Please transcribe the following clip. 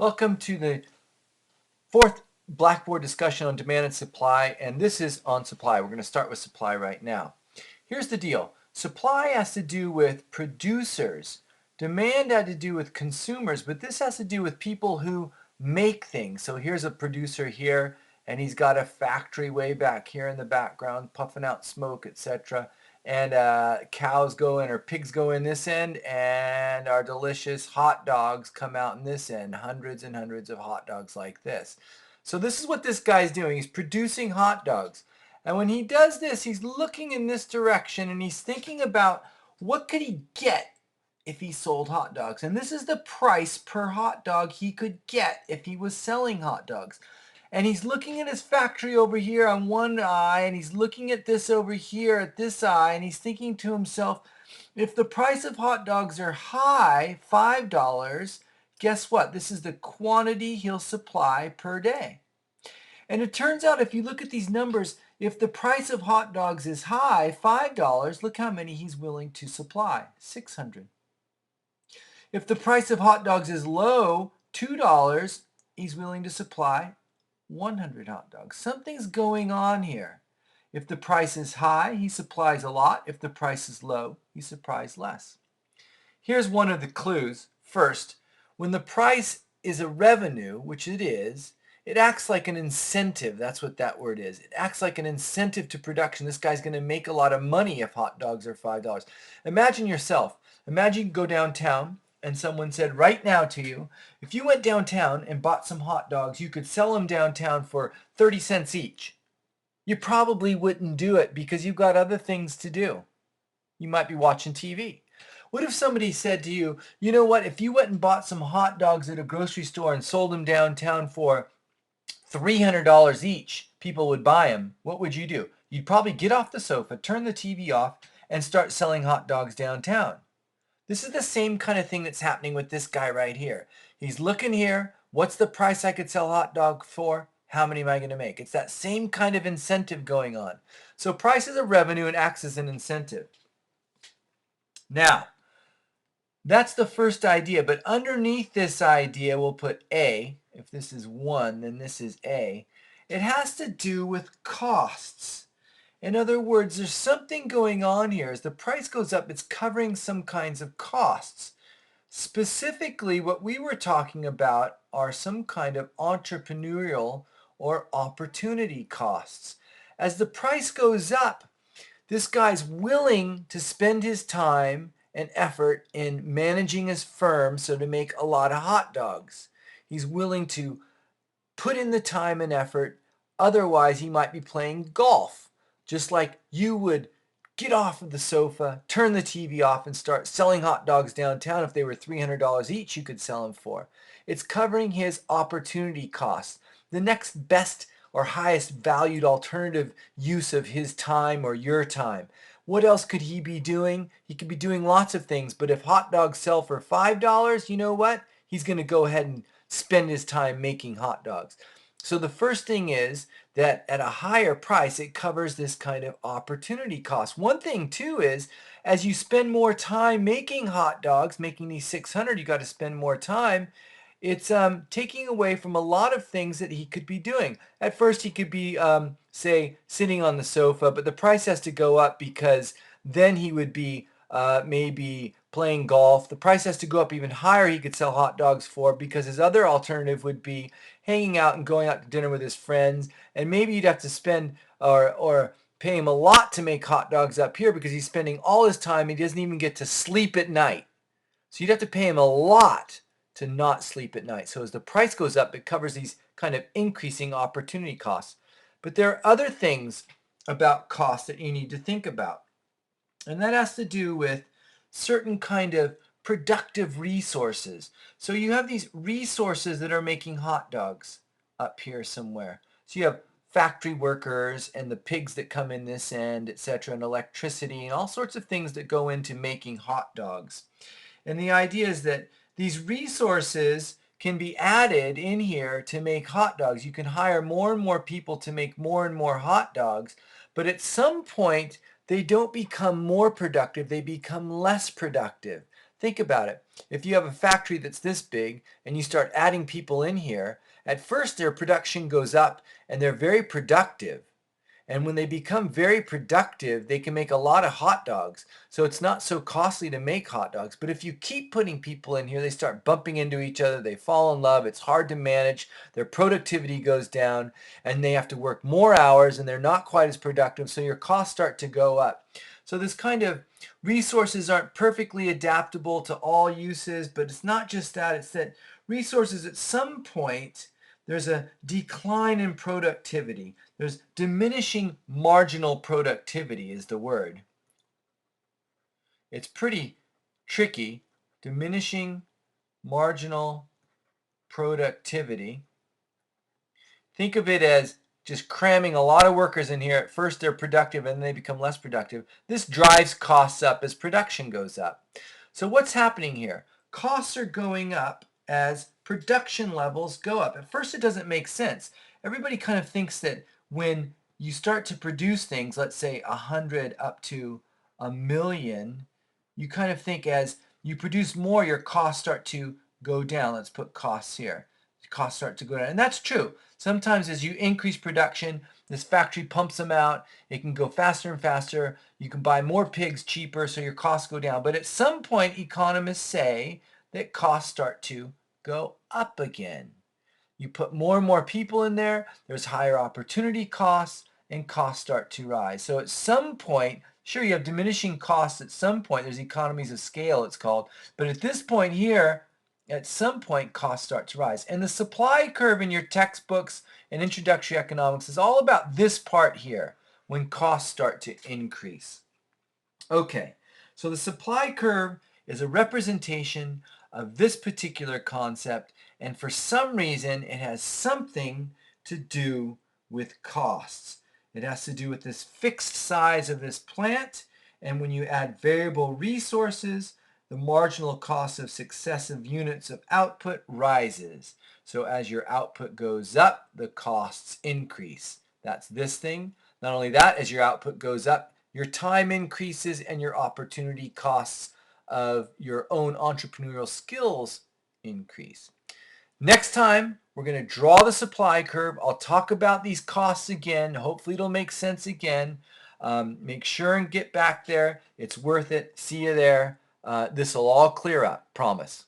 Welcome to the fourth Blackboard discussion on demand and supply, and this is on supply. We're going to start with supply right now. Here's the deal. Supply has to do with producers. Demand had to do with consumers, but this has to do with people who make things. So here's a producer here, and he's got a factory way back here in the background, puffing out smoke, etc. And cows go in or pigs go in this end, and our delicious hot dogs come out in this end, hundreds and hundreds of hot dogs like this. So this is what this guy's doing. He's producing hot dogs. And when he does this, he's looking in this direction and he's thinking about what could he get if he sold hot dogs. And this is the price per hot dog he could get if he was selling hot dogs. And he's looking at his factory over here on one eye, and he's looking at this over here at this eye, and he's thinking to himself, if the price of hot dogs are high, $5, guess what? This is the quantity he'll supply per day. And it turns out if you look at these numbers, if the price of hot dogs is high, $5, look how many he's willing to supply, 600. If the price of hot dogs is low, $2, he's willing to supply 100 hot dogs. Something's going on here. If the price is high, he supplies a lot. If the price is low, he supplies less. Here's one of the clues. First, when the price is a revenue, which it is, it acts like an incentive. That's what that word is. It acts like an incentive to production. This guy's going to make a lot of money if hot dogs are $5. Imagine yourself. Imagine you go downtown and someone said right now to you, if you went downtown and bought some hot dogs, you could sell them downtown for 30 cents each. You probably wouldn't do it because you've got other things to do. You might be watching TV. What if somebody said to you, you know what, if you went and bought some hot dogs at a grocery store and sold them downtown for $300 each, people would buy them. What would you do? You'd probably get off the sofa, turn the TV off, and start selling hot dogs downtown. This is the same kind of thing that's happening with this guy right here. He's looking here. What's the price I could sell a hot dog for? How many am I going to make? It's that same kind of incentive going on. So price is a revenue and acts as an incentive. Now, that's the first idea, but underneath this idea, we'll put A. If this is 1, then this is A. It has to do with costs. In other words, there's something going on here. As the price goes up, it's covering some kinds of costs. Specifically, what we were talking about are some kind of entrepreneurial or opportunity costs. As the price goes up, this guy's willing to spend his time and effort in managing his firm so to make a lot of hot dogs. He's willing to put in the time and effort. Otherwise, he might be playing golf. Just like you would get off of the sofa, turn the TV off, and start selling hot dogs downtown. If they were $300 each, you could sell them for. It's covering his opportunity costs. The next best or highest valued alternative use of his time or your time. What else could he be doing? He could be doing lots of things, but if hot dogs sell for $5, you know what? He's going to go ahead and spend his time making hot dogs. So the first thing is that at a higher price, it covers this kind of opportunity cost. One thing too is as you spend more time making hot dogs, making these 600, you got to spend more time. It's taking away from a lot of things that he could be doing. At first, he could be, say, sitting on the sofa, but the price has to go up because then he would be maybe playing golf. The price has to go up even higher he could sell hot dogs for because his other alternative would be hanging out and going out to dinner with his friends. And maybe you'd have to spend or pay him a lot to make hot dogs up here because he's spending all his time. He doesn't even get to sleep at night. So you'd have to pay him a lot to not sleep at night. So as the price goes up, it covers these kind of increasing opportunity costs. But there are other things about cost that you need to think about. And that has to do with certain kind of productive resources. So you have these resources that are making hot dogs up here somewhere. So you have factory workers and the pigs that come in this end, etc., and electricity and all sorts of things that go into making hot dogs. And the idea is that these resources can be added in here to make hot dogs. You can hire more and more people to make more and more hot dogs, but at some point they don't become more productive, they become less productive. Think about it. If you have a factory that's this big and you start adding people in here, at first their production goes up and they're very productive. And when they become very productive, they can make a lot of hot dogs. So it's not so costly to make hot dogs. But if you keep putting people in here, they start bumping into each other. They fall in love. It's hard to manage. Their productivity goes down and they have to work more hours and they're not quite as productive. So your costs start to go up. So this kind of resources aren't perfectly adaptable to all uses, but it's not just that. It's that resources at some point, there's a decline in productivity. There's diminishing marginal productivity is the word. It's pretty tricky. Diminishing marginal productivity. Think of it as just cramming a lot of workers in here. At first they're productive and then they become less productive. This drives costs up as production goes up. So what's happening here? Costs are going up as production levels go up. At first it doesn't make sense. Everybody kind of thinks that when you start to produce things, let's say 100 up to 1,000,000, you kind of think as you produce more, your costs start to go down. Let's put costs here. Costs start to go down. And that's true. Sometimes as you increase production, this factory pumps them out. It can go faster and faster. You can buy more pigs cheaper, so your costs go down. But at some point, economists say that costs start to go up again. You put more and more people in there, there's higher opportunity costs, and costs start to rise. So at some point, sure, you have diminishing costs at some point. There's economies of scale, it's called. But at this point here, at some point, costs start to rise. And the supply curve in your textbooks and introductory economics is all about this part here, when costs start to increase. Okay, so the supply curve is a representation of this particular concept, and for some reason, it has something to do with costs. It has to do with this fixed size of this plant, and when you add variable resources, the marginal cost of successive units of output rises. So as your output goes up, the costs increase. That's this thing. Not only that, as your output goes up, your time increases and your opportunity costs of your own entrepreneurial skills increase. Next time, we're going to draw the supply curve. I'll talk about these costs again. Hopefully it'll make sense again. Make sure and get back there. It's worth it. See you there. This will all clear up. Promise.